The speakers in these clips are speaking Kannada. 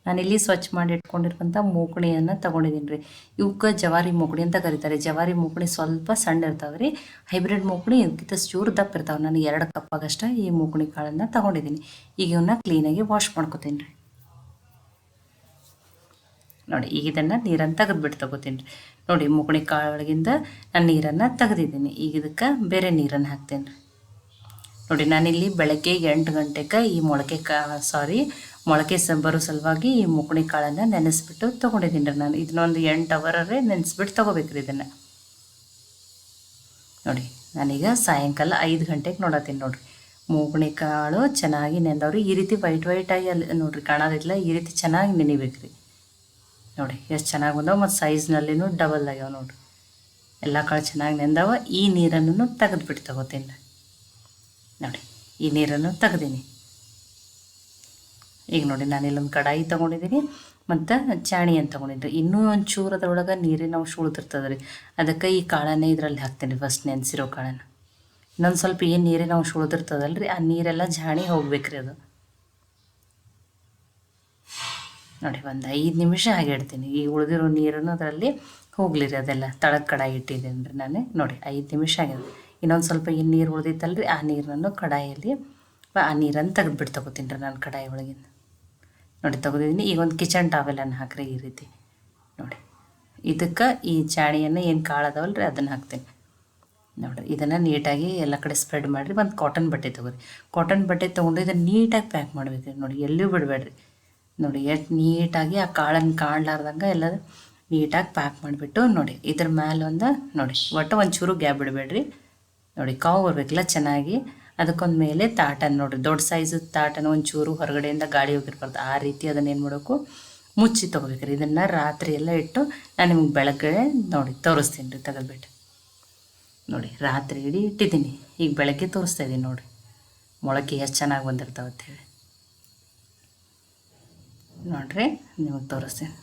ನಾನಿಲ್ಲಿ ಸ್ವಚ್ಛ ಮಾಡಿ ಇಟ್ಕೊಂಡಿರುವಂಥ ಮೂಕಣಿಯನ್ನು ತೊಗೊಂಡಿದ್ದೀನಿ ರೀ. ಇವಕ್ಕೆ ಜವಾರಿ ಮೂಕಣಿ ಅಂತ ಕರೀತಾರೆ. ಜವಾರಿ ಮೂಕಣಿ ಸ್ವಲ್ಪ ಸಣ್ಣ ಇರ್ತಾವೆ ರೀ. ಹೈಬ್ರಿಡ್ ಮೂಕಣಿ ಇದಕ್ಕಿಂತ ಚೂರು ದಪ್ಪ ಇರ್ತಾವೆ. ನಾನು 2 ಕಪ್ಪಾಗಷ್ಟ ಈ ಮೂಕಣಿ ಕಾಳನ್ನು ತೊಗೊಂಡಿದ್ದೀನಿ. ಈಗ ಇವನ್ನ ಕ್ಲೀನಾಗಿ ವಾಶ್ ಮಾಡ್ಕೊತೀನಿ ರೀ. ನೋಡಿ, ಈಗ ಇದನ್ನು ನೀರನ್ನು ತೆಗೆದುಬಿಟ್ಟು ತೊಗೋತೀನಿ ರೀ. ನೋಡಿ, ಮೂಕಣಿ ಕಾಳು ಒಳಗಿಂದ ನಾನು ನೀರನ್ನು ತೆಗೆದಿದ್ದೀನಿ. ಈಗ ಇದಕ್ಕೆ ಬೇರೆ ನೀರನ್ನು ಹಾಕ್ತೀನಿ ರೀ. ನೋಡಿ, ನಾನಿಲ್ಲಿ ಬೆಳಗ್ಗೆ 8 ಗಂಟೆಗೆ ಈ ಮೊಳಕೆ ಬರೋ ಸಲುವಾಗಿ ಈ ಮೂಕಣಿ ಕಾಳನ್ನು ನೆನೆಸ್ಬಿಟ್ಟು ತೊಗೊಂಡಿದ್ದೀನಿ ರೀ. ನಾನು ಇದನ್ನೊಂದು 8 ಅವರೇ ನೆನೆಸ್ಬಿಟ್ಟು ತೊಗೋಬೇಕ್ರಿ ಇದನ್ನು. ನೋಡಿ, ನಾನೀಗ ಸಾಯಂಕಾಲ 5 ಗಂಟೆಗೆ ನೋಡತ್ತೀನಿ. ನೋಡಿರಿ, ಮೂಕಣಿ ಕಾಳು ಚೆನ್ನಾಗಿ ನೆಂದವ್ರಿ. ಈ ರೀತಿ ವೈಟಾಗಿ ಅಲ್ಲಿ ನೋಡಿರಿ ಕಾಣೋದಿಲ್ಲ. ಈ ರೀತಿ ಚೆನ್ನಾಗಿ ನೆನಿಬೇಕ್ರಿ. ನೋಡಿ ಎಷ್ಟು ಚೆನ್ನಾಗಿ ಬಂದವು, ಮತ್ತು ಸೈಜ್ನಲ್ಲಿನೂ ಡಬಲ್ ಆಗ್ಯಾವ. ನೋಡಿರಿ, ಎಲ್ಲ ಕಾಳು ಚೆನ್ನಾಗಿ ನೆಂದವ. ಈ ನೀರನ್ನು ತೆಗೆದುಬಿಟ್ಟು ತೊಗೋತೀನಿ ರೀ. ನೋಡಿ, ಈ ನೀರನ್ನು ತೆಗ್ದೀನಿ. ಈಗ ನೋಡಿ, ನಾನು ಇಲ್ಲೊಂದು ಕಡಾಯಿ ತೊಗೊಂಡಿದ್ದೀನಿ ಮತ್ತು ಚಾಣಿ ಅಂತ ತೊಗೊಂಡಿದ್ದೀನಿ. ಇನ್ನೂ ಒಂಚೂರು ಅದರೊಳಗೆ ನೀರಿನ ಅಂಶ ಉಳಿದಿರ್ತದೆ ರೀ. ಅದಕ್ಕೆ ಈ ಕಾಳನ್ನೇ ಇದರಲ್ಲಿ ಹಾಕ್ತೀನಿ ರೀ, ಫಸ್ಟ್ ನೆನೆಸಿರೋ ಕಾಳನ್ನು. ಇನ್ನೊಂದು ಸ್ವಲ್ಪ ಏನು ನೀರಿನ ಅಂಶ ಉಳಿದಿರ್ತದಲ್ಲ ರೀ, ಆ ನೀರೆಲ್ಲ ಜಾಣಿ ಹೋಗ್ಬೇಕ್ರಿ ಅದು. ನೋಡಿ, ಒಂದು 5 ನಿಮಿಷ ಹಾಗೆ ಇಡ್ತೀನಿ. ಈ ಉಳಿದಿರೋ ನೀರನ್ನು ಅದರಲ್ಲಿ ಹೋಗ್ಲಿ ರೀ, ಅದೆಲ್ಲ ತಳಗೆ ಕಡಾಯಿ ಇಟ್ಟಿದ್ದೀನಿ ರೀ ನಾನು. ನೋಡಿ, 5 ನಿಮಿಷ ಆಗಿದೆ. ಇನ್ನೊಂದು ಸ್ವಲ್ಪ ಏನು ನೀರು ಉಳಿದಿತ್ತಲ್ಲ ರೀ, ಆ ನೀರನ್ನು ಕಡಾಯಲ್ಲಿ ಆ ನೀರನ್ನು ತೆಗೆದುಬಿಟ್ಟು ತೊಗೋತೀನಿ ರೀ ನಾನು ಕಡಾಯಿ ಒಳಗಿಂದ. ನೋಡಿ, ತೆಗೆದಿದ್ದೀನಿ. ಈಗ ಒಂದು ಕಿಚನ್ ಟಾವೆಲನ್ನು ಹಾಕ್ರಿ ಈ ರೀತಿ. ನೋಡಿ, ಇದಕ್ಕೆ ಈ ಚಾಣಿಯನ್ನು ಏನು ಕಾಳದವಲ್ಲ ರೀ ಅದನ್ನು ಹಾಕ್ತೀನಿ. ನೋಡಿರಿ, ಇದನ್ನು ನೀಟಾಗಿ ಎಲ್ಲ ಕಡೆ ಸ್ಪ್ರೆಡ್ ಮಾಡಿರಿ. ಒಂದು ಕಾಟನ್ ಬಟ್ಟೆ ತೊಗೊರಿ. ಕಾಟನ್ ಬಟ್ಟೆ ತೊಗೊಂಡು ಇದನ್ನು ನೀಟಾಗಿ ಪ್ಯಾಕ್ ಮಾಡಬೇಕು. ನೋಡಿ, ಎಲ್ಲೂ ಬಿಡಬೇಡ್ರಿ. ನೋಡಿ, ಎಷ್ಟು ನೀಟಾಗಿ ಆ ಕಾಳನ್ನು ಕಾಣಲಾರ್ದಂಗೆ ಎಲ್ಲ ನೀಟಾಗಿ ಪ್ಯಾಕ್ ಮಾಡಿಬಿಟ್ಟು, ನೋಡಿ ಇದ್ರ ಮೇಲೆ ನೋಡಿ ಒಟ್ಟು ಒಂಚೂರು ಗ್ಯಾಪ್ ಬಿಡಬೇಡ್ರಿ. ನೋಡಿ, ಕಾವು ಬರಬೇಕಿಲ್ಲ ಚೆನ್ನಾಗಿ. ಅದಕ್ಕೊಂದು ಮೇಲೆ ತಾಟನ್ನು ನೋಡಿರಿ, ದೊಡ್ಡ ಸೈಜು ತಾಟನ್ನು ಒಂಚೂರು ಹೊರಗಡೆಯಿಂದ ಗಾಳಿ ಹೋಗಿರ್ಬಾರ್ದು. ಆ ರೀತಿ ಅದನ್ನು ಏನು ಮಾಡಬೇಕು, ಮುಚ್ಚಿ ತೊಗೋಬೇಕ್ರಿ. ಇದನ್ನು ರಾತ್ರಿ ಎಲ್ಲ ಇಟ್ಟು ನಾನು ನಿಮ್ಗೆ ಬೆಳಗ್ಗೆ ನೋಡಿ ತೋರಿಸ್ತೀನಿ ರೀ ತೆಗೆದ್ಬಿಟ್ಟು. ನೋಡಿ, ರಾತ್ರಿ ಇಡೀ ಇಟ್ಟಿದ್ದೀನಿ. ಈಗ ಬೆಳಗ್ಗೆ ತೋರಿಸ್ತಾ ಇದ್ದೀನಿ. ನೋಡಿ, ಮೊಳಕೆ ಎಷ್ಟು ಚೆನ್ನಾಗಿ ಬಂದಿರ್ತಾವೆ ಅಂತೇಳಿ. ನೋಡಿರಿ, ನಿಮಗೆ ತೋರಿಸ್ತೀನಿ.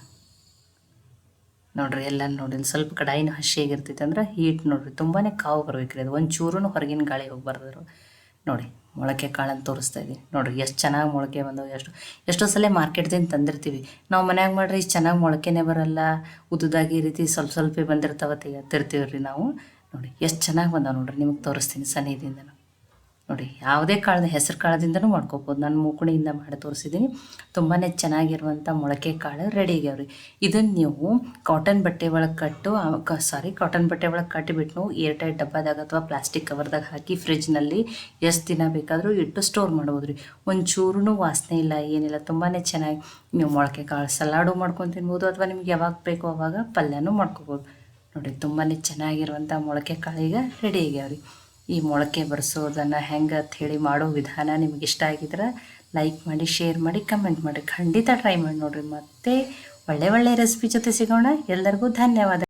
ನೋಡಿರಿ, ಎಲ್ಲ ನೋಡಿ ಸ್ವಲ್ಪ ಕಡಾಯಿನ ಹಸಿಯಾಗಿರ್ತೈತೆ ಅಂದ್ರೆ ಹೀಟ್ ನೋಡಿರಿ ತುಂಬಾ ಕಾವು ಬರ್ಬೇಕ್ರಿ. ಅದು ಒಂಚೂರು ಹೊರಗಿನ ಗಾಳಿ ಹೋಗ್ಬಾರ್ದು. ನೋಡಿ, ಮೊಳಕೆ ಕಾಳನ್ನು ತೋರಿಸ್ತಾ ಇದ್ದೀನಿ. ನೋಡಿರಿ ಎಷ್ಟು ಚೆನ್ನಾಗಿ ಮೊಳಕೆ ಬಂದವು. ಎಷ್ಟೋ ಸಲ ಮಾರ್ಕೆಟ್ದಿಂದ ತಂದಿರ್ತೀವಿ ನಾವು ಮನ್ಯಾಗ ಮಾಡ್ರಿ, ಇಷ್ಟು ಚೆನ್ನಾಗಿ ಮೊಳಕೆನೇ ಬರಲ್ಲ, ಉದ್ದುದಾಗಿ ಈ ರೀತಿ ಸ್ವಲ್ಪ ಸ್ವಲ್ಪ ಬಂದಿರ್ತಾವೆ ತಿರ್ತೀವಿ ರೀ ನಾವು. ನೋಡಿ ಎಷ್ಟು ಚೆನ್ನಾಗಿ ಬಂದಾವೆ. ನೋಡಿರಿ, ನಿಮಗೆ ತೋರಿಸ್ತೀನಿ ಸನಿದಿಂದ. ನೋಡಿ, ಯಾವುದೇ ಕಾಳದ ಹೆಸರು ಕಾಳದಿಂದನೂ ಮಾಡ್ಕೋಬೋದು. ನಾನು ಮೂಕಣಿಯಿಂದ ಮಾಡಿ ತೋರಿಸಿದ್ದೀನಿ. ತುಂಬಾ ಚೆನ್ನಾಗಿರುವಂಥ ಮೊಳಕೆ ಕಾಳು ರೆಡಿ ಆಗ್ಯಾವ್ರಿ. ಇದನ್ನು ನೀವು ಕಾಟನ್ ಬಟ್ಟೆ ಒಳಗೆ ಕಟ್ಟಿಬಿಟ್ಟು ಏರ್ ಟೈಟ್ ಡಬ್ಬದಾಗ ಅಥವಾ ಪ್ಲಾಸ್ಟಿಕ್ ಕವರ್ದಾಗ ಹಾಕಿ ಫ್ರಿಜ್ನಲ್ಲಿ ಎಷ್ಟು ದಿನ ಬೇಕಾದರೂ ಇಟ್ಟು ಸ್ಟೋರ್ ಮಾಡ್ಬೋದು ರೀ. ಒಂಚೂರು ವಾಸನೆ ಇಲ್ಲ, ಏನಿಲ್ಲ. ತುಂಬಾ ಚೆನ್ನಾಗಿ ನೀವು ಮೊಳಕೆ ಕಾಳು ಸಲಾಡು ಮಾಡ್ಕೊಂಡು ತಿನ್ಬೋದು, ಅಥವಾ ನಿಮ್ಗೆ ಯಾವಾಗ ಬೇಕೋ ಅವಾಗ ಪಲ್ಯನೂ ಮಾಡ್ಕೋಬೋದು. ನೋಡಿ, ತುಂಬಾ ಚೆನ್ನಾಗಿರುವಂಥ ಮೊಳಕೆ ಕಾಳಿಗೆ ರೆಡಿ ಆಗ್ಯಾವ್ರಿ. ಈ ಮೊಳಕೆ ಬರೆಸೋದನ್ನು ಹೆಂಗೆ ಅಂಥೇಳಿ ಮಾಡೋ ವಿಧಾನ ನಿಮಗೆ ಇಷ್ಟ ಆಗಿದ್ರೆ ಲೈಕ್ ಮಾಡಿ, ಶೇರ್ ಮಾಡಿ, ಕಮೆಂಟ್ ಮಾಡಿ. ಖಂಡಿತ ಟ್ರೈ ಮಾಡಿ ನೋಡಿರಿ. ಮತ್ತೆ ಒಳ್ಳೆ ರೆಸಿಪಿ ಜೊತೆ ಸಿಗೋಣ. ಎಲ್ಲರಿಗೂ ಧನ್ಯವಾದ.